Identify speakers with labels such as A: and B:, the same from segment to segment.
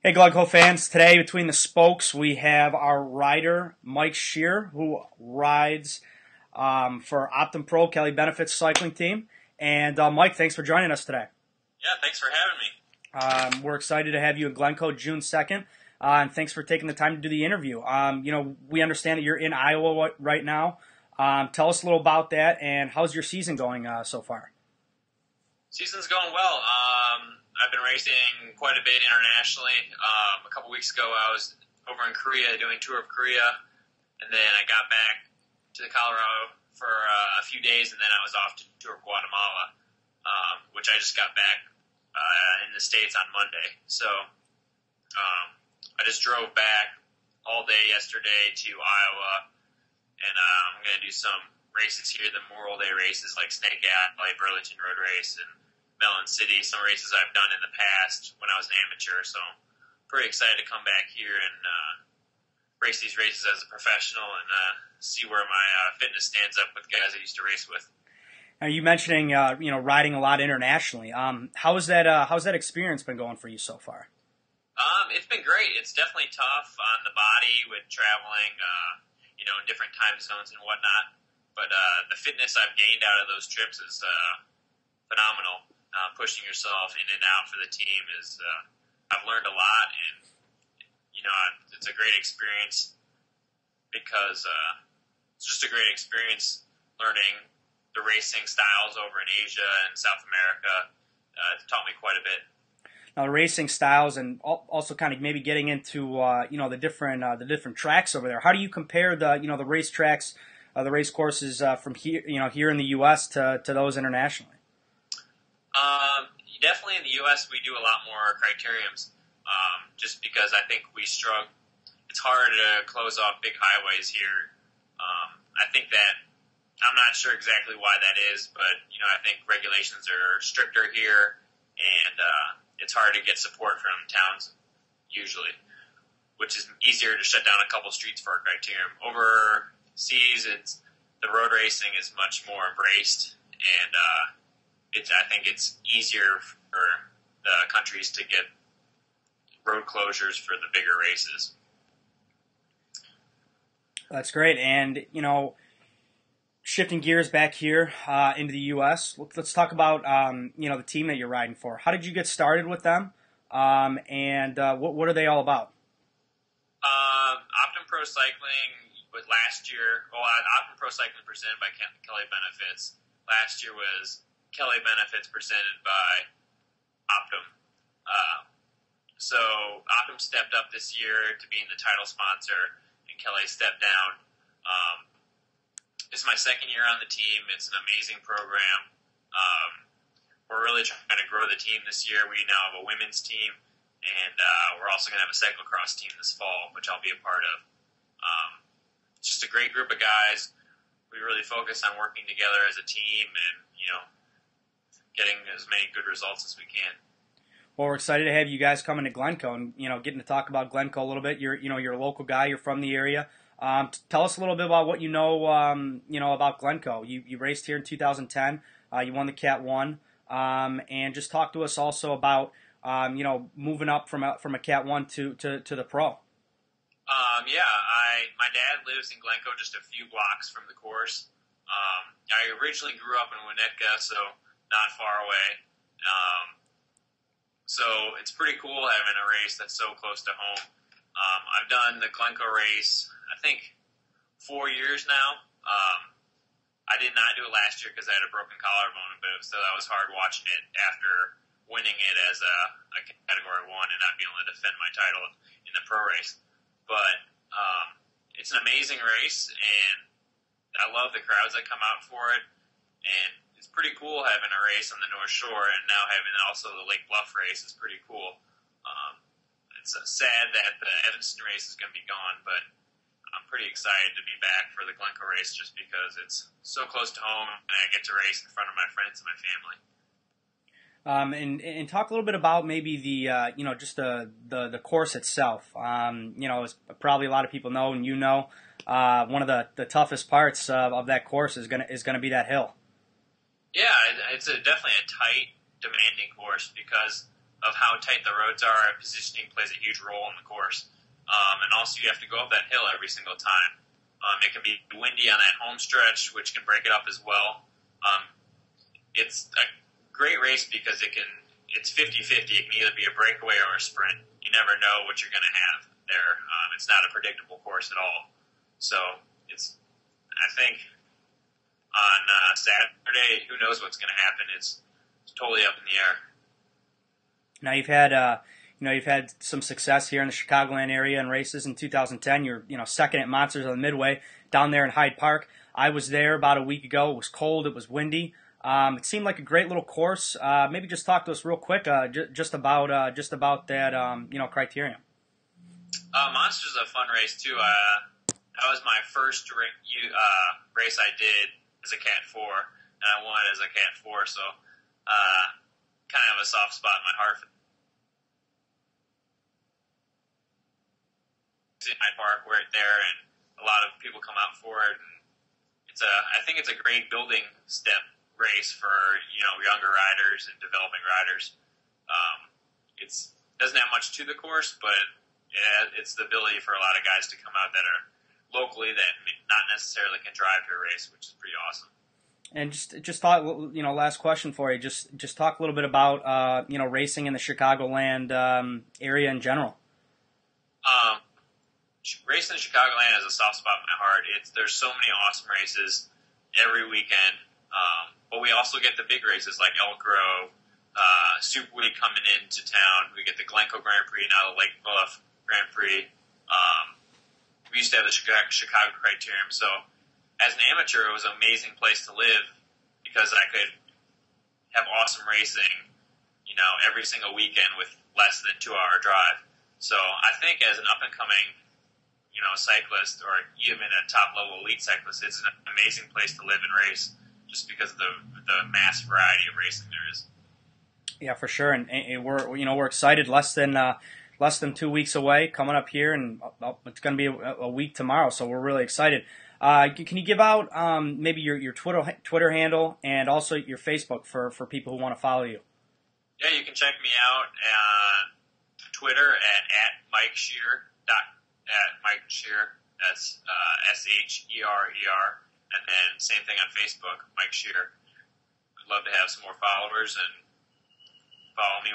A: Hey, Glencoe fans. Today, between the spokes, we have our rider, Mike Sherer, who rides for Optum Pro, Kelly Benefits cycling team. And Mike, thanks for joining us today.
B: Yeah, thanks for having me.
A: We're excited to have you in Glencoe June 2nd, and thanks for taking the time to do the interview. We understand that you're in Iowa right now. Tell us a little about that, and how's your season going so far?
B: Season's going well. I've been racing quite a bit internationally. A couple weeks ago, I was over in Korea doing Tour of Korea, and then I got back to Colorado for a few days, and then I was off to Tour of Guatemala, which I just got back in the States on Monday. So I just drove back all day yesterday to Iowa, and I'm going to do some races here, the Memorial Day races like Snake Alley, Burlington Road Race, and Mellon City, some races I've done in the past when I was an amateur. So I'm pretty excited to come back here and race these races as a professional and see where my fitness stands up with guys I used to race with.
A: Now, you mentioning riding a lot internationally. How's that experience been going for you so far?
B: It's been great. It's definitely tough on the body with traveling, in different time zones and whatnot. But the fitness I've gained out of those trips is phenomenal. Pushing yourself in and out for the team is, I've learned a lot, and, it's a great experience because it's just a great experience learning the racing styles over in Asia and South America. It's taught me quite a bit.
A: Now, the racing styles, and also kind of maybe getting into the different tracks over there. How do you compare the race tracks, the race courses from here in the U.S. to those internationally?
B: Definitely in the U.S. we do a lot more criteriums, just because I think we struggle. It's hard to close off big highways here. I think that I'm not sure exactly why that is, but I think regulations are stricter here, and it's hard to get support from towns usually, which is easier to shut down a couple streets for a criterium. Overseas, the road racing is much more embraced, and I think it's easier for the countries to get road closures for the bigger races.
A: That's great. And, shifting gears back here into the U.S., let's talk about, the team that you're riding for. How did you get started with them, and what are they all about?
B: Optum Pro Cycling with last year, Optum Pro Cycling presented by Kelly Benefits. Last year was Kelly Benefits presented by Optum. So Optum stepped up this year to being the title sponsor, and Kelly stepped down. This is my second year on the team. It's an amazing program. We're really trying to grow the team this year. We now have a women's team, and we're also going to have a cyclocross team this fall, which I'll be a part of. It's just a great group of guys. We really focus on working together as a team and, getting as many good results as we can.
A: Well, we're excited to have you guys coming to Glencoe and, getting to talk about Glencoe a little bit. You're a local guy. You're from the area. Tell us a little bit about what you know about Glencoe. You raced here in 2010. You won the Cat 1. And just talk to us also about, moving up from a Cat 1 to the Pro.
B: My dad lives in Glencoe, just a few blocks from the course. I originally grew up in Winnetka, so not far away. So it's pretty cool having a race that's so close to home. I've done the Glencoe race, I think, 4 years now. I did not do it last year because I had a broken collarbone, but that was hard watching it after winning it as a Category 1 and not being able to defend my title in the pro race. But it's an amazing race, and I love the crowds that come out for it. And it's pretty cool having a race on the North Shore, and now having also the Lake Bluff race is pretty cool. It's sad that the Evanston race is going to be gone, but I'm pretty excited to be back for the Glencoe race just because it's so close to home, and I get to race in front of my friends and my family.
A: And talk a little bit about maybe the just the course itself. As probably a lot of people know, and one of the toughest parts of that course is gonna be that hill.
B: Yeah, it's definitely a tight, demanding course because of how tight the roads are. Positioning plays a huge role in the course. And also you have to go up that hill every single time. It can be windy on that home stretch, which can break it up as well. It's a great race because it's 50-50. It can either be a breakaway or a sprint. You never know what you're going to have there. It's not a predictable course at all. So I think on Saturday, who knows what's going to happen. It's totally up in the air.
A: Now you've had some success here in the Chicagoland area in races in 2010. You're second at Monsters on the Midway down there in Hyde Park. I was there about a week ago. It was cold. It was windy. It seemed like a great little course. Maybe just talk to us real quick just about that criterion.
B: Monsters is a fun race too. That was my first race I did as a Cat 4, and I won as a Cat 4. So kind of have a soft spot in my heart for Hyde Park. We're there, and a lot of people come out for it. And I think it's a great building step race for younger riders and developing riders. It doesn't have much to the course, but it's the ability for a lot of guys to come out that are locally that not necessarily can drive to a race, which is pretty awesome.
A: And just thought, last question for you. Just talk a little bit about racing in the Chicagoland area in general.
B: Racing in Chicagoland has a soft spot in my heart. There's so many awesome races every weekend, but we also get the big races like Elk Grove, Super Week coming into town. We get the Glencoe Grand Prix, now the Lake Bluff Grand Prix. We used to have the Chicago Criterium. So as an amateur, it was an amazing place to live because I could have awesome racing, every single weekend with less than 2-hour drive. So I think as an up-and-coming, cyclist or even a top-level elite cyclist, it's an amazing place to live and race just because of the mass variety of racing there is.
A: Yeah, for sure. And we're excited. Less than 2 weeks away, coming up here, and it's going to be a week tomorrow. So we're really excited. Can you give out maybe your Twitter handle and also your Facebook for people who want to follow you?
B: Yeah, you can check me out on Twitter at Mike Sherer. Mike Sherer. That's Sherer. And then same thing on Facebook, Mike Sherer. I'd love to have some more followers and follow me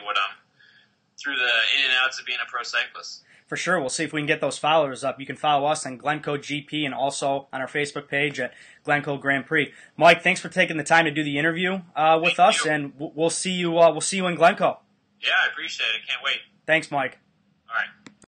B: through the in and outs of being a pro cyclist.
A: For sure. We'll see if we can get those followers up. You can follow us on Glencoe GP and also on our Facebook page at Glencoe Grand Prix. Mike, thanks for taking the time to do the interview with us, and we'll see you in Glencoe.
B: Yeah, I appreciate it. Can't wait.
A: Thanks, Mike.